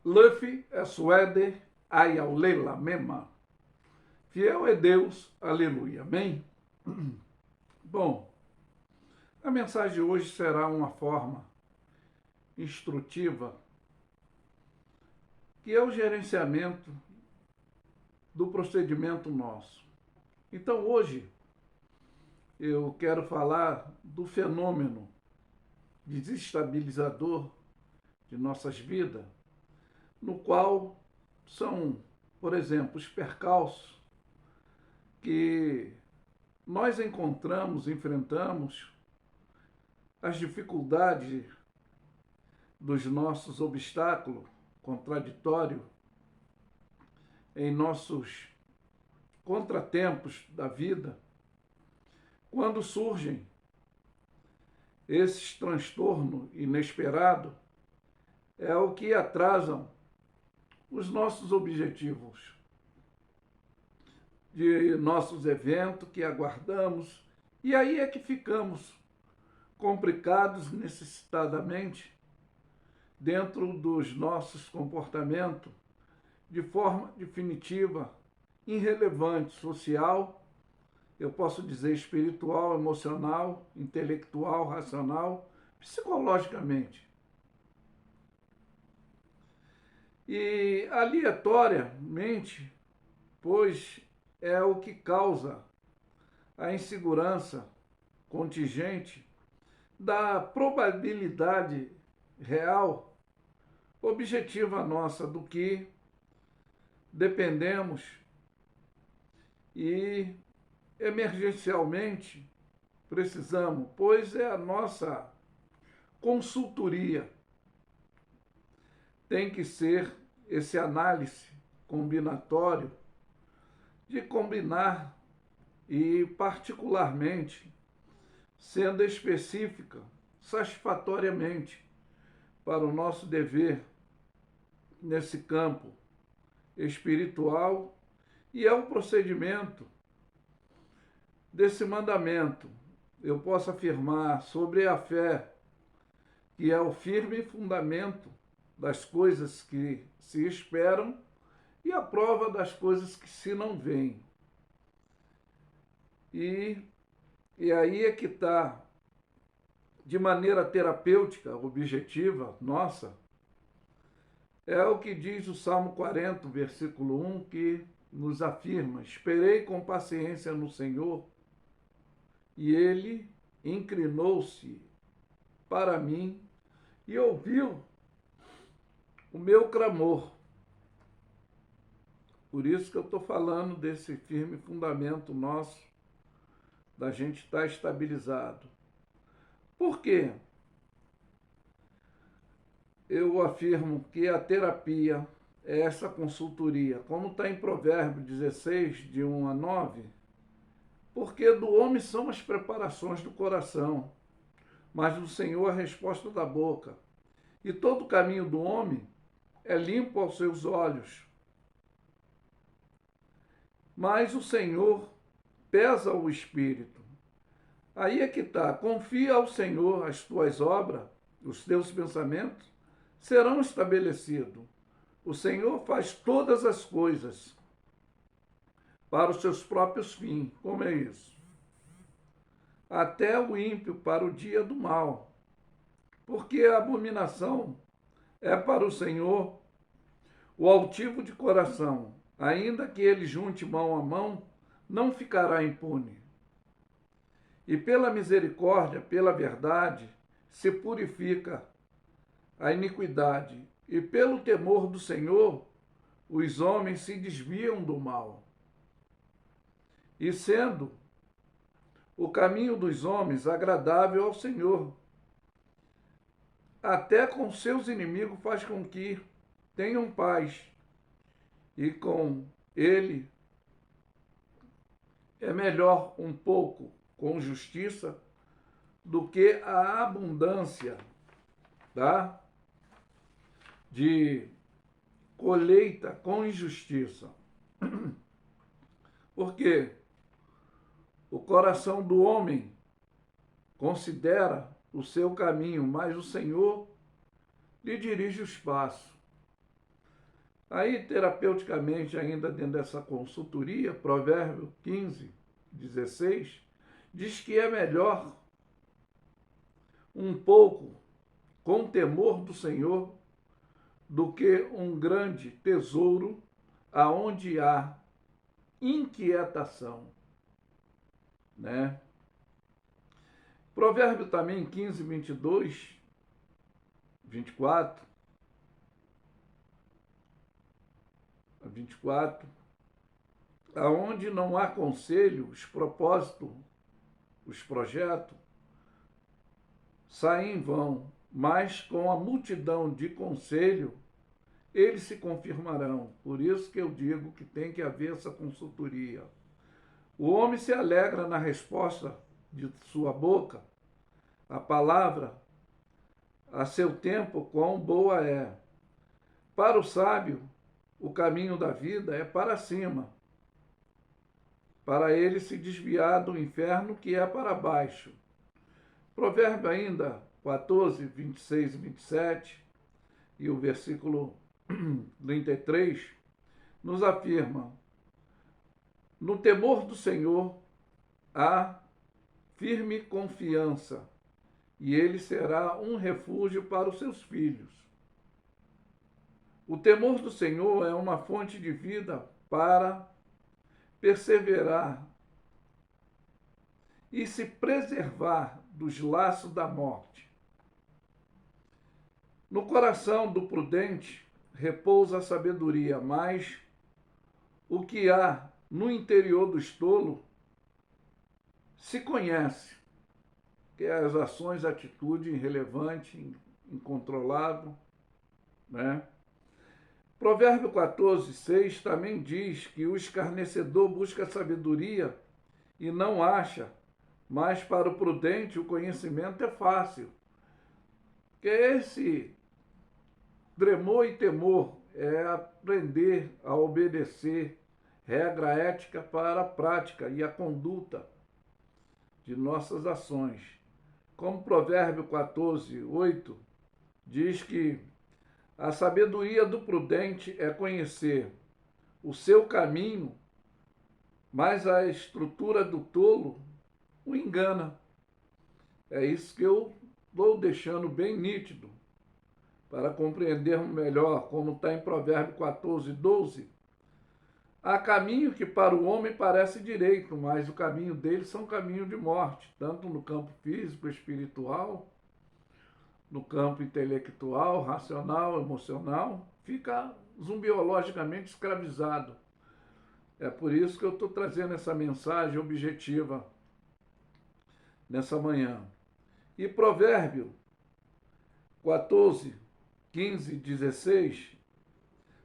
Luffy é suede, ayaulela mema. Fiel é Deus, aleluia, amém? Bom, a mensagem de hoje será uma forma instrutiva, que é o gerenciamento do procedimento nosso. Então hoje eu quero falar do fenômeno desestabilizador de nossas vidas, no qual são, por exemplo, os percalços que nós encontramos, enfrentamos, as dificuldades dos nossos obstáculos contraditórios, em nossos contratempos da vida, quando surgem esses transtornos inesperados, é o que atrasam os nossos objetivos, de nossos eventos que aguardamos, e aí é que ficamos complicados necessitadamente dentro dos nossos comportamentos, de forma definitiva, irrelevante, social, eu posso dizer espiritual, emocional, intelectual, racional, psicologicamente. E aleatoriamente, pois é o que causa a insegurança contingente da probabilidade real, objetiva nossa, do que dependemos e emergencialmente precisamos, pois é a nossa consultoria. Tem que ser esse análise combinatório de combinar e, particularmente, sendo específica, satisfatoriamente, para o nosso dever nesse campo espiritual, e é o procedimento desse mandamento. Eu posso afirmar sobre a fé, que é o firme fundamento das coisas que se esperam e a prova das coisas que se não veem. E aí é que está, de maneira terapêutica, objetiva, nossa, é o que diz o Salmo 40, versículo 1, que nos afirma: esperei com paciência no Senhor, e ele inclinou-se para mim e ouviu o meu clamor. Por isso que eu estou falando desse firme fundamento nosso, da gente estar estabilizado. Por quê? Eu afirmo que a terapia é essa consultoria, como está em Provérbios 16, de 1 a 9, porque do homem são as preparações do coração, mas do Senhor a resposta da boca. E todo o caminho do homem é limpo aos seus olhos. Mas o Senhor pesa o espírito. Aí é que está. Confia ao Senhor as tuas obras, os teus pensamentos serão estabelecidos. O Senhor faz todas as coisas para os seus próprios fins. Como é isso? Até o ímpio para o dia do mal. Porque a abominação é para o Senhor o altivo de coração. Ainda que ele junte mão a mão, não ficará impune. E pela misericórdia, pela verdade, se purifica a iniquidade. E pelo temor do Senhor, os homens se desviam do mal. E sendo o caminho dos homens agradável ao Senhor, até com seus inimigos faz com que tenham paz, e com ele é melhor um pouco com justiça do que a abundância, tá? De colheita com injustiça. Porque o coração do homem considera o seu caminho, mas o Senhor lhe dirige os passos. Aí, terapeuticamente, ainda dentro dessa consultoria, Provérbio 15, 16, diz que é melhor um pouco com temor do Senhor do que um grande tesouro aonde há inquietação, né? Provérbio também 15, 22, 24, 24, aonde não há conselho, os propósitos, os projetos saem em vão, mas com a multidão de conselho eles se confirmarão. Por isso que eu digo que tem que haver essa consultoria. O homem se alegra na resposta de sua boca, a palavra, a seu tempo, quão boa é. Para o sábio, o caminho da vida é para cima, para ele se desviar do inferno que é para baixo. Provérbio ainda 14, 26 e 27, e o versículo 33, nos afirma: no temor do Senhor há firme confiança, e ele será um refúgio para os seus filhos. O temor do Senhor é uma fonte de vida para perseverar e se preservar dos laços da morte. No coração do prudente repousa a sabedoria, mas o que há no interior do tolo se conhece, que é as ações, atitude irrelevante, incontrolável, né? Provérbio 14, 6 também diz que o escarnecedor busca sabedoria e não acha, mas para o prudente o conhecimento é fácil. Que esse tremor e temor é aprender a obedecer regra ética para a prática e a conduta de nossas ações. Como Provérbio 14, 8 diz que a sabedoria do prudente é conhecer o seu caminho, mas a estrutura do tolo o engana. É isso que eu vou deixando bem nítido para compreendermos melhor, como está em Provérbio 14, 12. Há caminho que para o homem parece direito, mas o caminho dele são caminho de morte, tanto no campo físico, espiritual, no campo intelectual, racional, emocional, fica zumbiologicamente escravizado. É por isso que eu estou trazendo essa mensagem objetiva nessa manhã. E Provérbio 14, 15, 16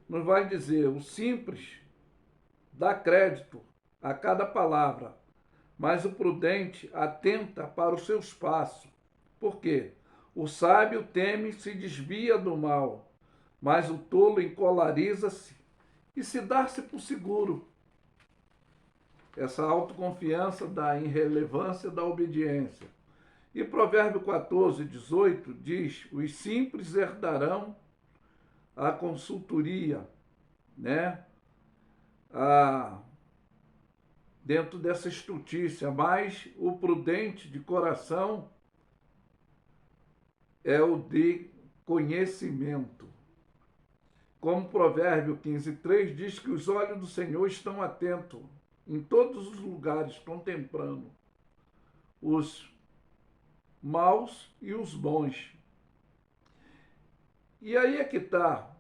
nos vai dizer: o simples dá crédito a cada palavra, mas o prudente atenta para os seus passos. Por quê? O sábio teme e se desvia do mal, mas o tolo encolariza-se e se dá-se por seguro. Essa autoconfiança da irrelevância da obediência. E Provérbio 14, 18 diz: os simples herdarão a consultoria, né? Dentro dessa estutícia, mas o prudente de coração é o de conhecimento. Como Provérbio 15, 3 diz que os olhos do Senhor estão atentos em todos os lugares, contemplando os maus e os bons. E aí é que está,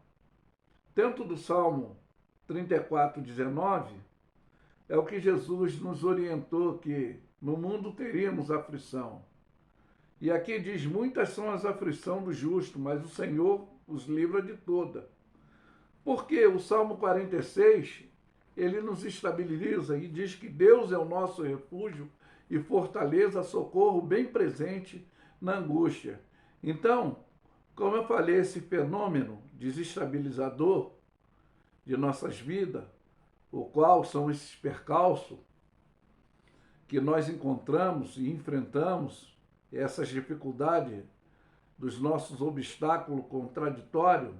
dentro do Salmo 34, 19, é o que Jesus nos orientou, que no mundo teríamos aflição. E aqui diz: muitas são as aflições do justo, mas o Senhor os livra de toda. Porque o Salmo 46, ele nos estabiliza e diz que Deus é o nosso refúgio e fortaleza, socorro bem presente na angústia. Então, como eu falei, esse fenômeno desestabilizador de nossas vidas, o qual são esses percalços que nós encontramos e enfrentamos, essas dificuldades dos nossos obstáculos contraditórios,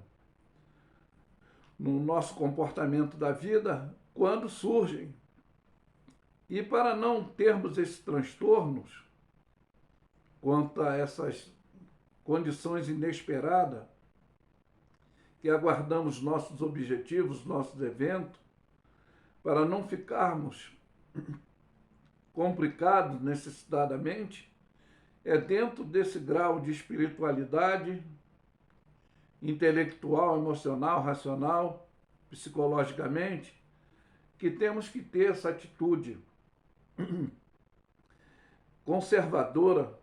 no nosso comportamento da vida quando surgem. E para não termos esses transtornos quanto a essas condições inesperadas, que aguardamos nossos objetivos, nossos eventos, para não ficarmos complicados necessitadamente, é dentro desse grau de espiritualidade intelectual, emocional, racional, psicologicamente, que temos que ter essa atitude conservadora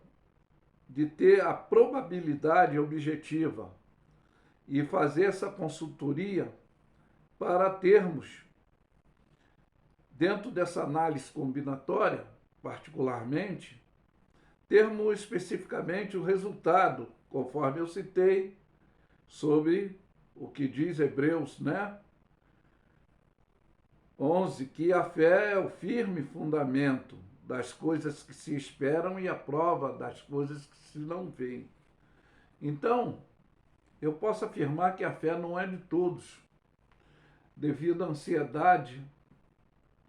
de ter a probabilidade objetiva e fazer essa consultoria para termos, dentro dessa análise combinatória, particularmente, termos especificamente o resultado, conforme eu citei, sobre o que diz Hebreus, 11, que a fé é o firme fundamento das coisas que se esperam e a prova das coisas que se não veem. Então, eu posso afirmar que a fé não é de todos, devido à ansiedade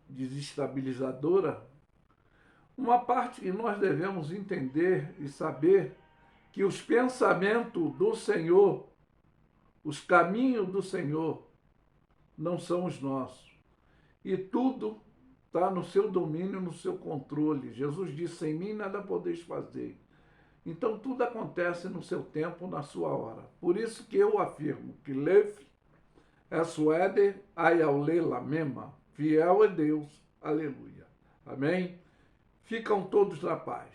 desestabilizadora. Uma parte que nós devemos entender e saber que os pensamentos do Senhor, os caminhos do Senhor, não são os nossos. E tudo está no seu domínio, no seu controle. Jesus disse, sem mim nada podeis fazer. Então tudo acontece no seu tempo, na sua hora. Por isso que eu afirmo que Lev é suede ayaule la mema. Fiel é Deus. Aleluia. Amém? Ficam todos na paz.